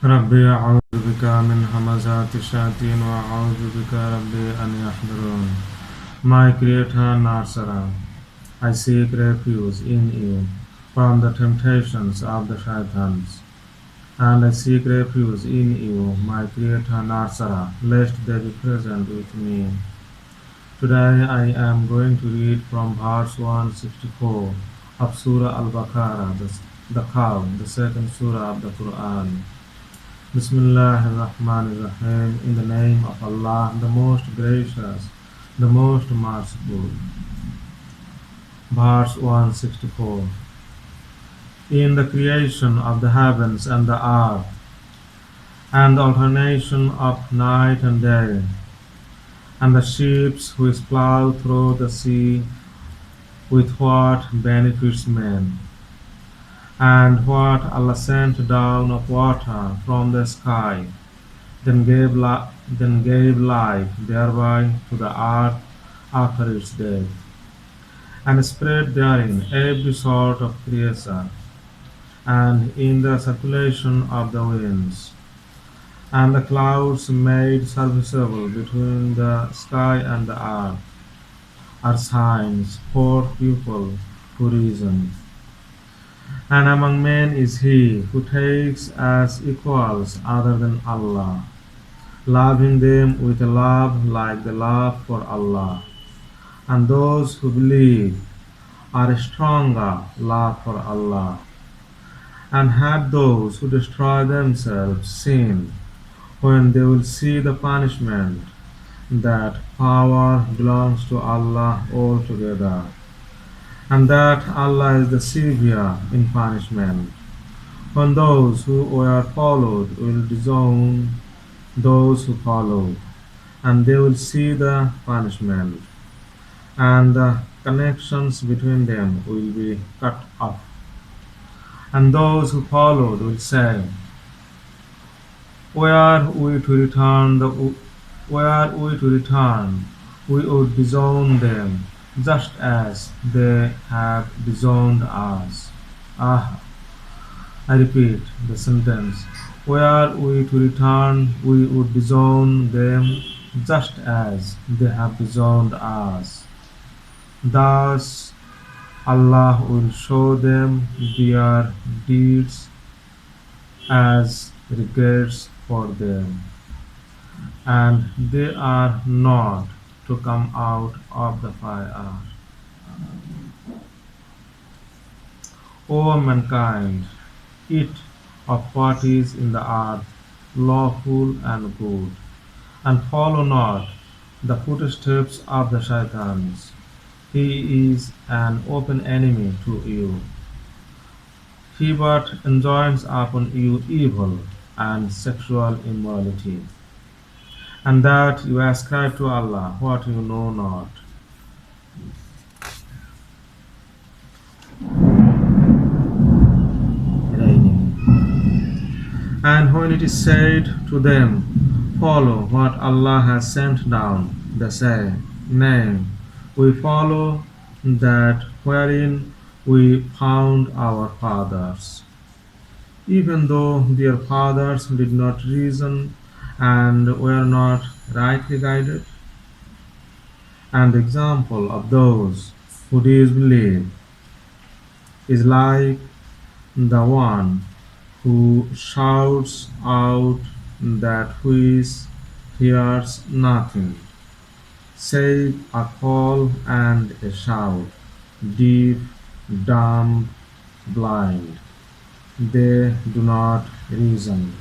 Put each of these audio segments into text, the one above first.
ربي أعوذ بك من همزات الشياطين وأعوذ بك ربي أن يحضرون. My Creator Narsara, I seek refuge in you from the temptations of the shaitans, and I seek refuge in you, my Creator Narsara, lest they be present with me. Today I am going to read from verse 164 of Surah Al-Baqarah, the cow, the second surah of the Quran. Bismillahirrahmanirrahim. In the name of Allah, the most gracious, the most merciful. Verse 164. In the creation of the heavens and the earth, and the alternation of night and day, and the ships which plow through the sea, with what benefits men, and what Allah sent down of water from the sky, then gave life thereby to the earth after its death, and spread therein every sort of creature, and in the circulation of the winds, and the clouds made serviceable between the sky and the earth, are signs for people who reason. And among men is he who takes as equals other than Allah, loving them with a love like the love for Allah. And those who believe are a stronger love for Allah. And had those who destroy themselves sinned, when they will see the punishment, that power belongs to Allah altogether, and that Allah is the severe in punishment. When those who were followed will disown those who followed, and they will see the punishment, and the connections between them will be cut off. And those who followed will say, Where are we to return? Where are we to return? We would disown them, just as they have disowned us. Ah, I repeat the sentence. Were we to return, we would disown them, just as they have disowned us. Thus, Allah will show them their deeds as regrets for them, and they are not to come out of the fire. O mankind, eat of what is in the earth, lawful and good, and follow not the footsteps of the shaitans. He is an open enemy to you. He but enjoins upon you evil and sexual immorality, and that you ascribe to Allah what you know not. And when it is said to them, Follow what Allah has sent down, they say, Nay, we follow that wherein we found our fathers, even though their fathers did not reason and were not rightly guided. And the example of those who disbelieve is like the one who shouts out that which hears nothing, save a call and a shout, deaf, dumb, blind. They do not reason.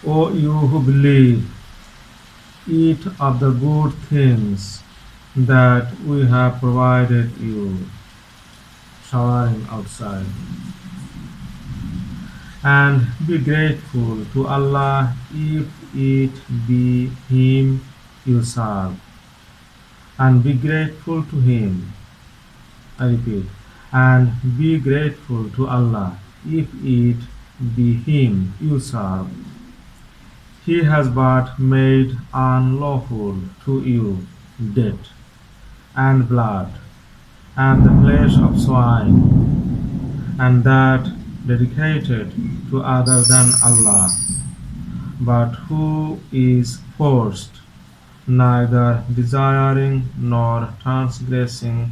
O you who believe, eat of the good things that we have provided you, showering outside, and be grateful to Allah if it be Him you serve, and be grateful to Him. I repeat, and be grateful to Allah if it be Him you serve. He has but made unlawful to you death, and blood, and the flesh of swine, and that dedicated to other than Allah, but who is forced, neither desiring nor transgressing,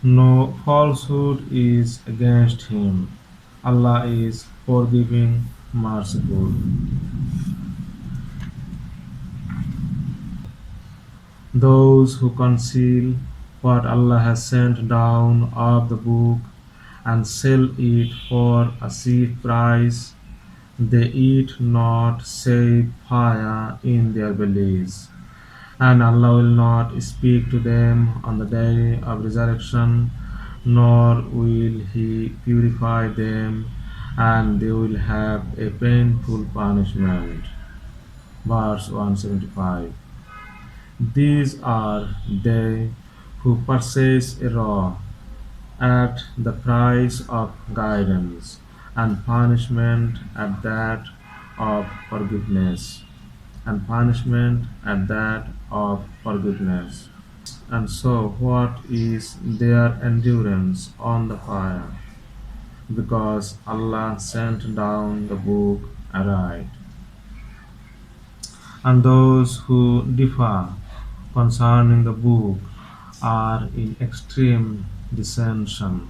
no falsehood is against him. Allah is forgiving, merciful. Those who conceal what Allah has sent down of the book and sell it for a cheap price, they eat not save fire in their bellies. And Allah will not speak to them on the day of resurrection, nor will He purify them, and they will have a painful punishment. Verse 175. These are they who purchase a law at the price of guidance, and punishment at that of forgiveness, and punishment at that of forgiveness. And so, what is their endurance on the fire? Because Allah sent down the book aright. And those who differ concerning the book are in extreme dissension.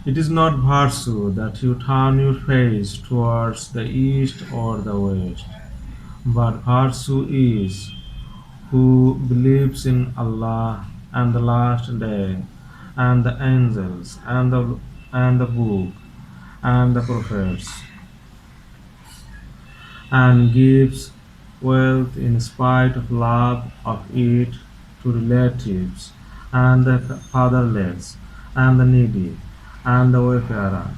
It is not virtue that you turn your face towards the east or the west, but virtue is who believes in Allah and the last day, and the angels, and the book, and the prophets, and gives wealth in spite of love of it to relatives, and the fatherless, and the needy, and the wayfarer,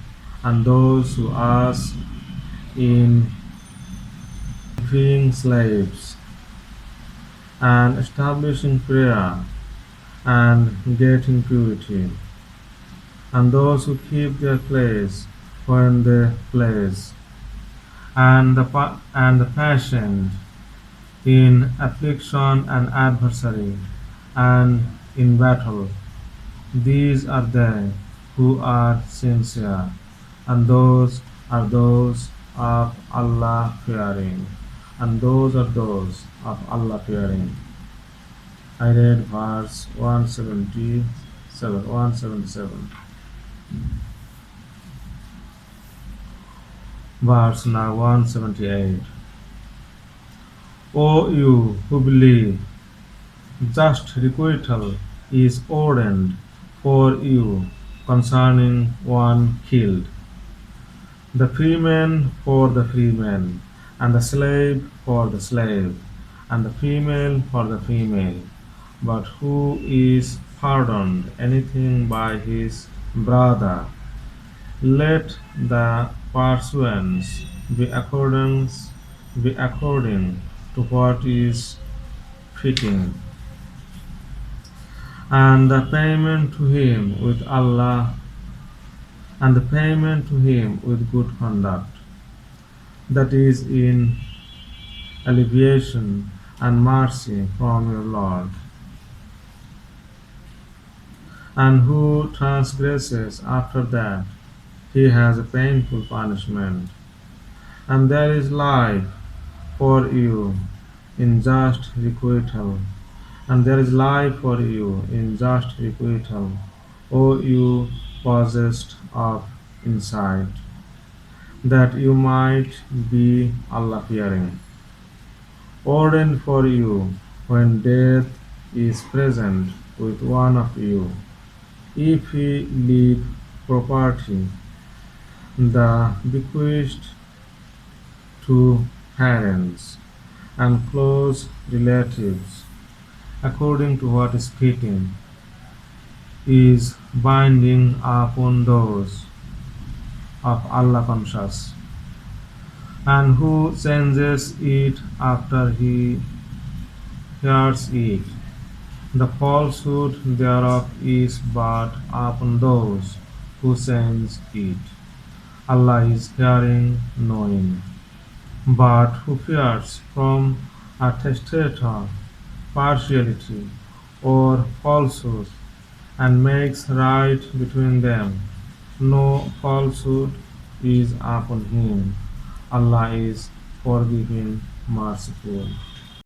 and those who ask in freeing slaves, and establishing prayer, and getting purity, and those who keep their place when they place, and the patient in affliction and adversary, and in battle. These are they who are sincere, and those are those of Allah fearing, and those are those of Allah fearing. I read verse 177. Verse now 178. O you who believe, just requital is ordained for you concerning one killed, the freeman for the freeman, and the slave for the slave, and the female for the female. But who is pardoned anything by his brother, let the pursuance be according to what is fitting, and the payment to him with Allah, and the payment to him with good conduct, that is in alleviation and mercy from your Lord. And who transgresses after that, he has a painful punishment. And there is life for you in just requital, and there is life for you in just requital, O you possessed of insight, that you might be Allah fearing. Ordained for you when death is present with one of you, if he leave property, the bequeathed to parents and close relatives, according to what is fitting, is binding upon those of Allah conscious, and who changes it after he hears it. The falsehood thereof is but upon those who change it. Allah is hearing, knowing. But who fears from a testator partiality or falsehood, and makes right between them, No falsehood is upon him. Allah is forgiving, merciful.